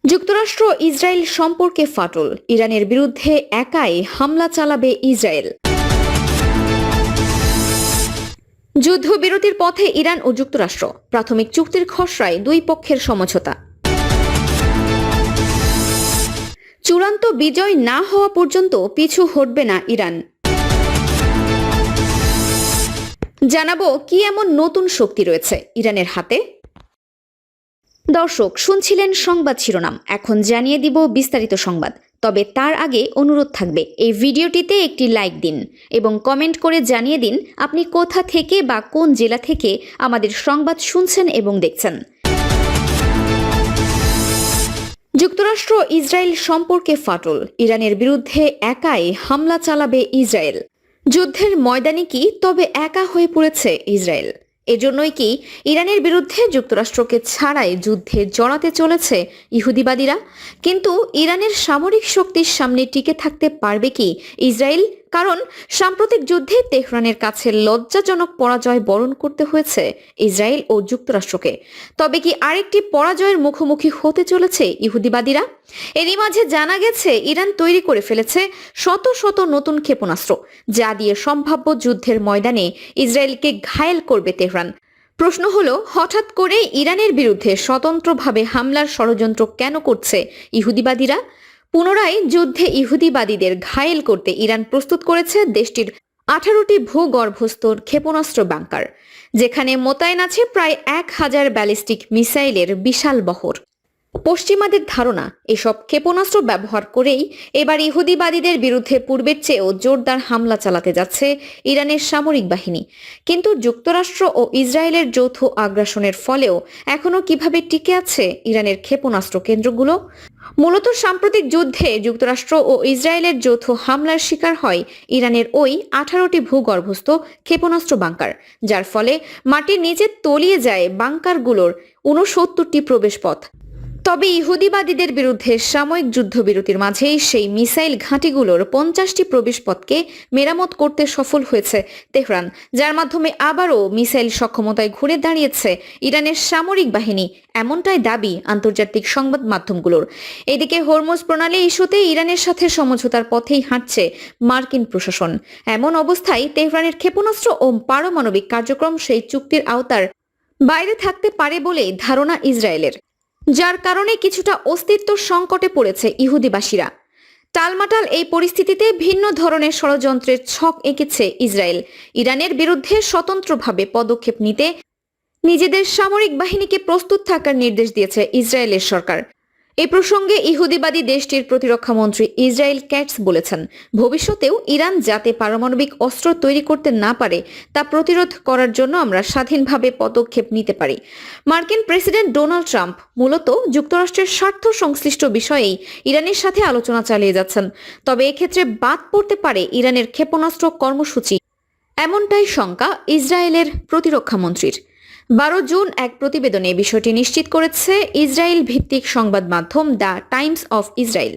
যুক্তরাষ্ট্র ইসরায়েল সম্পর্কে ফাটল, ইরানের বিরুদ্ধে একাই হামলা চালাবে ইসরায়েল। যুদ্ধবিরতির পথে ইরান ও যুক্তরাষ্ট্র, প্রাথমিক চুক্তির খসড়ায় দুই পক্ষের সমঝোতা। চূড়ান্ত বিজয় না হওয়া পর্যন্ত পিছু হটবে না ইরান। জানাবো কি এমন নতুন শক্তি রয়েছে ইরানের হাতে। দর্শক, শুনছিলেন সংবাদ শিরোনাম, এখন জানিয়ে দিব বিস্তারিত সংবাদ। তবে তার আগে অনুরোধ থাকবে, এই ভিডিওটিতে একটি লাইক দিন এবং কমেন্ট করে জানিয়ে দিন আপনি কোথা থেকে বা কোন জেলা থেকে আমাদের সংবাদ শুনছেন এবং দেখছেন। যুক্তরাষ্ট্র ইসরায়েল সম্পর্কে ফাটল, ইরানের বিরুদ্ধে একাই হামলা চালাবে ইসরায়েল। যুদ্ধের ময়দানে কি তবে একা হয়ে পড়েছে ইসরায়েল? এজন্যই কি ইরানের বিরুদ্ধে যুক্তরাষ্ট্রকে ছাড়াই যুদ্ধে জড়াতে চলেছে ইহুদিবাদীরা? কিন্তু ইরানের সামরিক শক্তির সামনে টিকে থাকতে পারবে কি ইসরায়েল? কারণ সাম্প্রতিক যুদ্ধে তেহরানের কাছে লজ্জাজনক পরাজয় বরণ করতে হয়েছে ইসরায়েল ও যুক্তরাষ্ট্রকে। তবে কি আরেকটি পরাজয়ের মুখোমুখি হতে চলেছে ইহুদিবাদীরা? এরই মাঝে জানা গেছে ইরান তৈরি করে ফেলেছে শত শত নতুন ক্ষেপণাস্ত্র, যা দিয়ে সম্ভাব্য যুদ্ধের ময়দানে ইসরায়েলকে ঘায়েল করবে তেহরান। প্রশ্ন হলো, হঠাৎ করে ইরানের বিরুদ্ধে স্বতন্ত্রভাবে হামলার ষড়যন্ত্র কেন করছে ইহুদিবাদীরা? পুনরায় যুদ্ধে ইহুদিবাদীদের ঘায়েল করতে ইরান প্রস্তুত করেছে দেশটির 18টি ভূগর্ভস্থ ক্ষেপণাস্ত্র বাংকার, যেখানে মোতায়েন আছে প্রায় 1000 ব্যালিস্টিক মিসাইলের বিশাল বহর। পশ্চিমাদের ধারণা, এসব ক্ষেপণাস্ত্র ব্যবহার করেই এবার ইহুদিবাদীদের বিরুদ্ধে পূর্বের চেয়েও জোরদার হামলা চালাতে যাচ্ছে ইরানের সামরিক বাহিনী। কিন্তু যুক্তরাষ্ট্র ও ইসরায়েলের যৌথ আগ্রাসনের ফলেও এখনও কিভাবে টিকে আছে ইরানের ক্ষেপণাস্ত্র কেন্দ্রগুলো? মূলত সাম্প্রতিক যুদ্ধে যুক্তরাষ্ট্র ও ইসরায়েলের যৌথ হামলার শিকার হয় ইরানের ওই 18টি ভূগর্ভস্থ ক্ষেপণাস্ত্র বাংকার, যার ফলে মাটির নিচে তলিয়ে যায় বাংকারগুলোর 69টি প্রবেশপথ। তবে ইহুদিবাদীদের বিরুদ্ধে সাময়িক যুদ্ধবিরতির মাঝেই সেই মিসাইল ঘাঁটিগুলোর 50টি প্রবেশপথকে মেরামত করতে সফল হয়েছে তেহরান, যার মাধ্যমে আবারও মিসাইল সক্ষমতায় ঘুরে দাঁড়িয়েছে ইরানের সামরিক বাহিনী, এমনটাই দাবি আন্তর্জাতিক সংবাদ মাধ্যমগুলোর। এদিকে হরমুজ প্রণালী ইস্যুতে ইরানের সাথে সমঝোতার পথেই হাঁটছে মার্কিন প্রশাসন। এমন অবস্থায় তেহরানের ক্ষেপণাস্ত্র ও পারমাণবিক কার্যক্রম সেই চুক্তির আওতার বাইরে থাকতে পারে বলেই ধারণা ইসরায়েলের, যার কারণে কিছুটা অস্তিত্ব সংকটে পড়েছে ইহুদিবাসীরা। টালমাটাল এই পরিস্থিতিতে ভিন্ন ধরনের ষড়যন্ত্রের ছক এঁকেছে ইসরায়েল। ইরানের বিরুদ্ধে স্বতন্ত্রভাবে পদক্ষেপ নিতে নিজেদের সামরিক বাহিনীকে প্রস্তুত থাকার নির্দেশ দিয়েছে ইসরায়েলের সরকার। এই প্রসঙ্গে ইহুদিবাদী দেশটির প্রতিরক্ষা মন্ত্রী ইসরায়েল ক্যাটস বলেছেন, ভবিষ্যতেও ইরান যাতে পারমাণবিক অস্ত্র তৈরি করতে না পারে তা প্রতিরোধ করার জন্য আমরা স্বাধীনভাবে পদক্ষেপ নিতে পারি। মার্কিন প্রেসিডেন্ট ডোনাল্ড ট্রাম্প মূলত যুক্তরাষ্ট্রের স্বার্থ সংশ্লিষ্ট বিষয়েই ইরানের সাথে আলোচনা চালিয়ে যাচ্ছেন। তবে এক্ষেত্রে বাদ পড়তে পারে ইরানের ক্ষেপণাস্ত্র কর্মসূচি, এমনটাই শঙ্কা ইসরায়েলের প্রতিরক্ষা মন্ত্রীর। 12 জুন এক প্রতিবেদনে বিষয়টি নিশ্চিত করেছে ইসরায়েল ভিত্তিক সংবাদ মাধ্যম দ্য টাইমস অফ ইসরায়েল।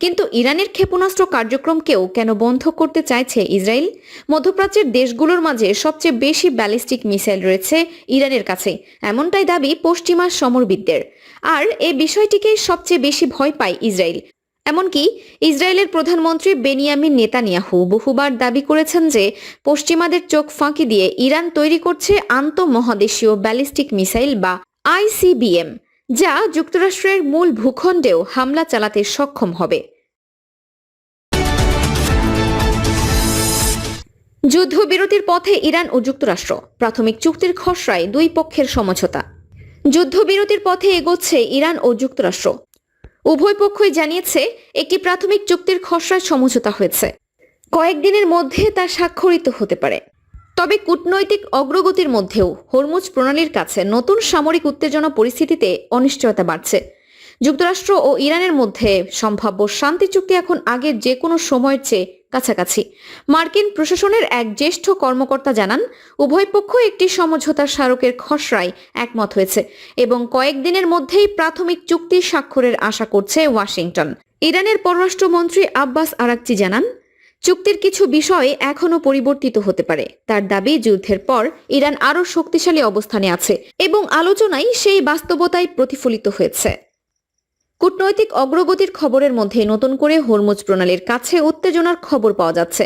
কিন্তু ইরানের ক্ষেপণাস্ত্র কার্যক্রমকেও কেন বন্ধ করতে চাইছে ইসরায়েল? মধ্যপ্রাচ্যের দেশগুলোর মাঝে সবচেয়ে বেশি ব্যালিস্টিক মিসাইল রয়েছে ইরানের কাছে, এমনটাই দাবি পশ্চিমা সমরবিদদের। আর এই বিষয়টিকে সবচেয়ে বেশি ভয় পায় ইসরায়েল। এমনকি ইসরায়েলের প্রধানমন্ত্রী বেনিয়ামিন নেতানিয়াহু বহুবার দাবি করেছেন যে পশ্চিমাদের চোখ ফাঁকি দিয়ে ইরান তৈরি করছে আন্তঃমহাদেশীয় ব্যালিস্টিক মিসাইল বা আইসিবিএম, যা যুক্তরাষ্ট্রের মূল ভূখণ্ডেও হামলা চালাতে সক্ষম হবে। যুদ্ধবিরতির পথে ইরান ও যুক্তরাষ্ট্র, প্রাথমিক চুক্তির খসড়ায় দুই পক্ষের সমঝোতা। যুদ্ধবিরতির পথে এগোচ্ছে ইরান ও যুক্তরাষ্ট্র। উভয় পক্ষই জানিয়েছে একটি প্রাথমিক চুক্তির খসড়ায় সমঝোতা হয়েছে, কয়েকদিনের মধ্যে তা স্বাক্ষরিত হতে পারে। তবে কূটনৈতিক অগ্রগতির মধ্যেও হরমুজ প্রণালীর কাছে নতুন সামরিক উত্তেজনা পরিস্থিতিতে অনিশ্চয়তা বাড়ছে। যুক্তরাষ্ট্র ও ইরানের মধ্যে সম্ভাব্য শান্তি চুক্তি এখন আগের যে কোনো সময়ের চেয়ে কাছাকাছি। মার্কিন প্রশাসনের এক জ্যেষ্ঠ কর্মকর্তা জানান, উভয় পক্ষ একটি সমঝোতার স্মারকের খসড়ায় একমত হয়েছে এবং কয়েকদিনের মধ্যেই প্রাথমিক চুক্তি স্বাক্ষরের আশা করছে ওয়াশিংটন। ইরানের পররাষ্ট্রমন্ত্রী আব্বাস আরাকচি জানান, চুক্তির কিছু বিষয় এখনও পরিবর্তিত হতে পারে। তার দাবি, যুদ্ধের পর ইরান আরও শক্তিশালী অবস্থানে আছে এবং আলোচনায় সেই বাস্তবতায় প্রতিফলিত হয়েছে। কূটনৈতিক অগ্রগতির খবরের মধ্যে নতুন করে হরমুজ প্রণালীর কাছে উত্তেজনার খবর পাওয়া যাচ্ছে।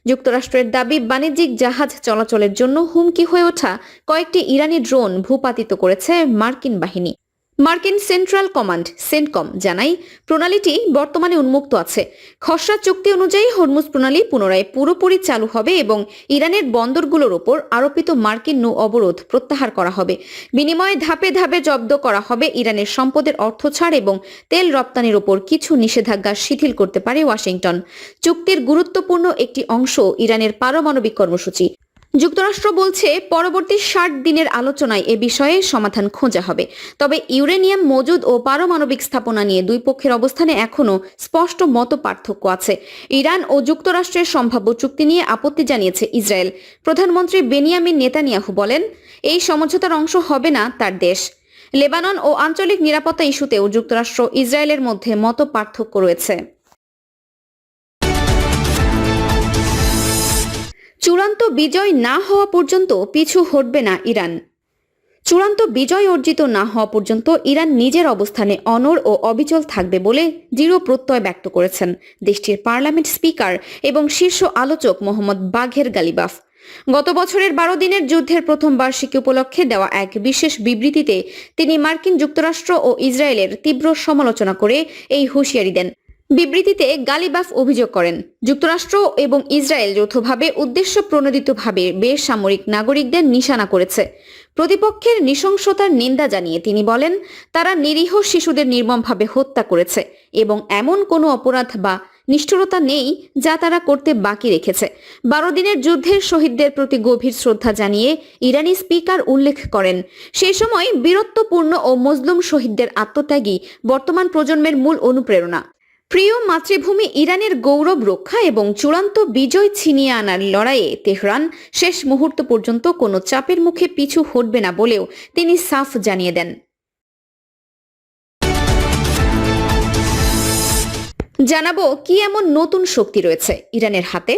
যুক্তরাষ্ট্রের দাবি, বাণিজ্যিক জাহাজ চলাচলের জন্য হুমকি হয়ে ওঠা কয়েকটি ইরানি ড্রোন ভূপাতিত করেছে মার্কিন বাহিনী। মার্কিন সেন্ট্রাল কমান্ড সেন্টকম জানায়, প্রণালীটি বর্তমানে উন্মুক্ত আছে। খসড়া চুক্তি অনুযায়ী হরমুজ প্রণালী পুনরায় পুরোপুরি চালু হবে এবং ইরানের বন্দরগুলোর ওপর আরোপিত মার্কিন নৌ অবরোধ প্রত্যাহার করা হবে। বিনিময়ে ধাপে ধাপে জব্দ করা হবে ইরানের সম্পদের অর্থ ছাড় এবং তেল রপ্তানির ওপর কিছু নিষেধাজ্ঞা শিথিল করতে পারে ওয়াশিংটন। চুক্তির গুরুত্বপূর্ণ একটি অংশ ইরানের পারমাণবিক কর্মসূচি। যুক্তরাষ্ট্র বলছে, পরবর্তী 60 দিনের আলোচনায় এ বিষয়ে সমাধান খোঁজা হবে। তবে ইউরেনিয়াম মজুদ ও পারমাণবিক স্থাপনা নিয়ে দুই পক্ষের অবস্থানে এখনও স্পষ্ট মত পার্থক্য আছে। ইরান ও যুক্তরাষ্ট্রের সম্ভাব্য চুক্তি নিয়ে আপত্তি জানিয়েছে ইসরায়েল। প্রধানমন্ত্রী বেনিয়ামিন নেতানিয়াহু বলেন, এই সমঝোতার অংশ হবে না তার দেশ। লেবানন ও আঞ্চলিক নিরাপত্তা ইস্যুতেও যুক্তরাষ্ট্র ইসরায়েলের মধ্যে মত পার্থক্য রয়েছে। চূড়ান্ত বিজয় না হওয়া পর্যন্ত পিছু হটবে না ইরান। চূড়ান্ত বিজয় অর্জিত না হওয়া পর্যন্ত ইরান নিজের অবস্থানে অনড় ও অবিচল থাকবে বলে দৃঢ় প্রত্যয় ব্যক্ত করেছেন দেশটির পার্লামেন্ট স্পিকার এবং শীর্ষ আলোচক মোহাম্মদ বাঘের গালিবাফ। গত বছরের 12 দিনের যুদ্ধের প্রথম বার্ষিকী উপলক্ষে দেওয়া এক বিশেষ বিবৃতিতে তিনি মার্কিন যুক্তরাষ্ট্র ও ইসরায়েলের তীব্র সমালোচনা করে এই হুঁশিয়ারি দেন। বিবৃতিতে গালিবাফ অভিযোগ করেন, যুক্তরাষ্ট্র এবং ইসরায়েল যৌথভাবে উদ্দেশ্যপ্রণোদিতভাবে বেসামরিক নাগরিকদের নিশানা করেছে। প্রতিপক্ষের নৃশংসতার নিন্দা জানিয়ে তিনি বলেন, তারা নিরীহ শিশুদের নির্মমভাবে হত্যা করেছে এবং এমন কোনো অপরাধ বা নিষ্ঠুরতা নেই যা তারা করতে বাকি রেখেছে। 12 দিনের যুদ্ধের শহীদদের প্রতি গভীর শ্রদ্ধা জানিয়ে ইরানি স্পিকার উল্লেখ করেন, সেই সময় বীরত্বপূর্ণ ও মজলুম শহীদদের আত্মত্যাগই বর্তমান প্রজন্মের মূল অনুপ্রেরণা। প্রিয় মাতৃভূমি ইরানের গৌরব রক্ষা এবং চূড়ান্ত বিজয় ছিনিয়ে আনার লড়াইয়ে তেহরান শেষ মুহূর্ত পর্যন্ত কোনো চাপের মুখে পিছু হটবে না বলেও তিনি সাফ জানিয়ে দেন। জানাবো কি এমন নতুন শক্তি রয়েছে ইরানের হাতে।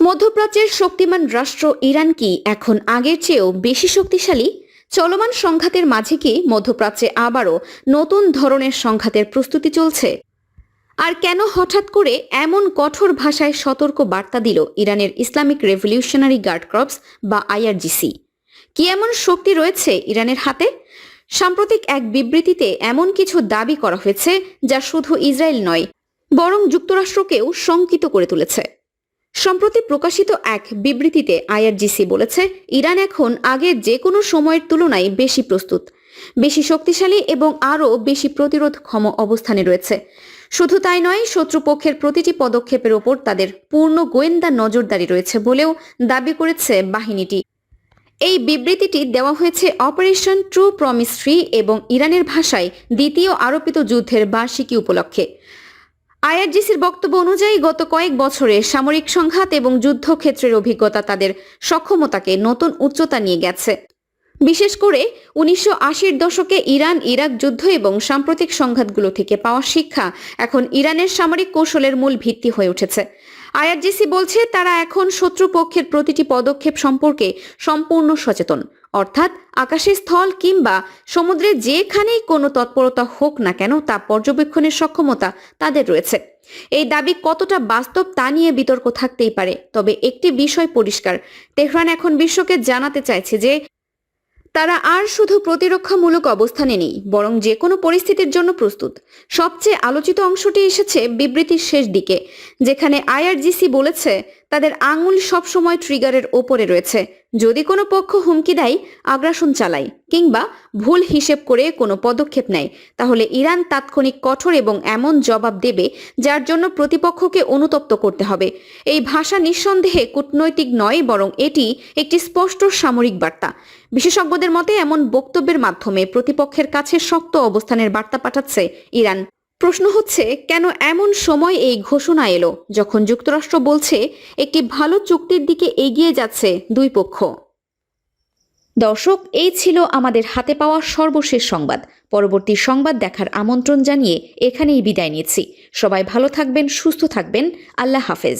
মধ্যপ্রাচ্যের শক্তিমান রাষ্ট্র ইরান কি এখন আগের চেয়েও বেশি শক্তিশালী? চলমান সংঘাতের মাঝে কি মধ্যপ্রাচ্যে আবারও নতুন ধরনের সংঘাতের প্রস্তুতি চলছে? আর কেন হঠাৎ করে এমন কঠোর ভাষায় সতর্ক বার্তা দিল ইরানের ইসলামিক রেভলিউশনারি গার্ড কর্পস বা আইআরজিসি? কি এমন শক্তি রয়েছে ইরানের হাতে? সাম্প্রতিক এক বিবৃতিতে এমন কিছু দাবি করা হয়েছে যা শুধু ইসরায়েল নয়, বরং যুক্তরাষ্ট্রকেও শঙ্কিত করে তুলেছে। সম্প্রতি প্রকাশিত এক বিবৃতিতে আইআরজিসি বলেছে, ইরান এখন আগের যে কোনো সময়ের তুলনায় বেশি প্রস্তুত, বেশি শক্তিশালী এবং আরও বেশি প্রতিরোধক্ষম অবস্থানে রয়েছে। শুধু তাই নয়, শত্রুপক্ষের প্রতিটি পদক্ষেপের ওপর তাদের পূর্ণ গোয়েন্দা নজরদারি রয়েছে বলেও দাবি করেছে বাহিনীটি। এই বিবৃতিটি দেওয়া হয়েছে অপারেশন ট্রু প্রমিস 3 এবং ইরানের ভাষায় দ্বিতীয় আরোপিত যুদ্ধের বার্ষিকী উপলক্ষে। আইআরজিসির বক্তব্য অনুযায়ী গত কয়েক বছরে সামরিক সংঘাত এবং যুদ্ধক্ষেত্রের অভিজ্ঞতা তাদের সক্ষমতাকে নতুন উচ্চতা নিয়ে গেছে। বিশেষ করে 1980-র দশকে ইরান ইরাক যুদ্ধ এবং সাম্প্রতিক সংঘাতগুলো থেকে পাওয়া শিক্ষা এখন ইরানের সামরিক কৌশলের মূল ভিত্তি হয়ে উঠেছে। আইআরজিসি বলছে, তারা এখন শত্রুপক্ষের প্রতিটি পদক্ষেপ সম্পর্কে সম্পূর্ণ সচেতন, অর্থাৎ আকাশে, স্থল কিংবা সমুদ্রে যেখানেই কোনো তৎপরতা হোক না কেন তা পর্যবেক্ষণের সক্ষমতা তাদের রয়েছে। এই দাবি কতটা বাস্তব তা নিয়ে বিতর্ক থাকতেই পারে, তবে একটি বিষয় পরিষ্কার, তেহরান এখন বিশ্বকে জানাতে চাইছে যে তারা আর শুধু প্রতিরক্ষামূলক অবস্থানে নেই, বরং যে কোনো পরিস্থিতির জন্য প্রস্তুত। সবচেয়ে আলোচিত অংশটি এসেছে বিবৃতির শেষ দিকে, যেখানে আইআরজিসি বলেছে তাদের আঙুল সবসময় ট্রিগারের ওপরে রয়েছে। যদি কোনো পক্ষ হুমকি দেয়, আগ্রাসন চালায় কিংবা ভুল হিসেব করে কোনো পদক্ষেপ নেয়, তাহলে ইরান তাৎক্ষণিক কঠোর এবং এমন জবাব দেবে যার জন্য প্রতিপক্ষকে অনুতপ্ত করতে হবে। এই ভাষা নিঃসন্দেহে কূটনৈতিক নয়, বরং এটি একটি স্পষ্ট সামরিক বার্তা। বিশেষজ্ঞদের মতে এমন বক্তব্যের মাধ্যমে প্রতিপক্ষের কাছে শক্ত অবস্থানের বার্তা পাঠাচ্ছে ইরান। প্রশ্ন হচ্ছে, কেন এমন সময় এই ঘোষণা এলো যখন যুক্তরাষ্ট্র বলছে একটি ভালো চুক্তির দিকে এগিয়ে যাচ্ছে দুই পক্ষ? দর্শক, এই ছিল আমাদের হাতে পাওয়া সর্বশেষ সংবাদ। পরবর্তী সংবাদ দেখার আমন্ত্রণ জানিয়ে এখানেই বিদায় নিচ্ছি। সবাই ভালো থাকবেন, সুস্থ থাকবেন। আল্লাহ হাফেজ।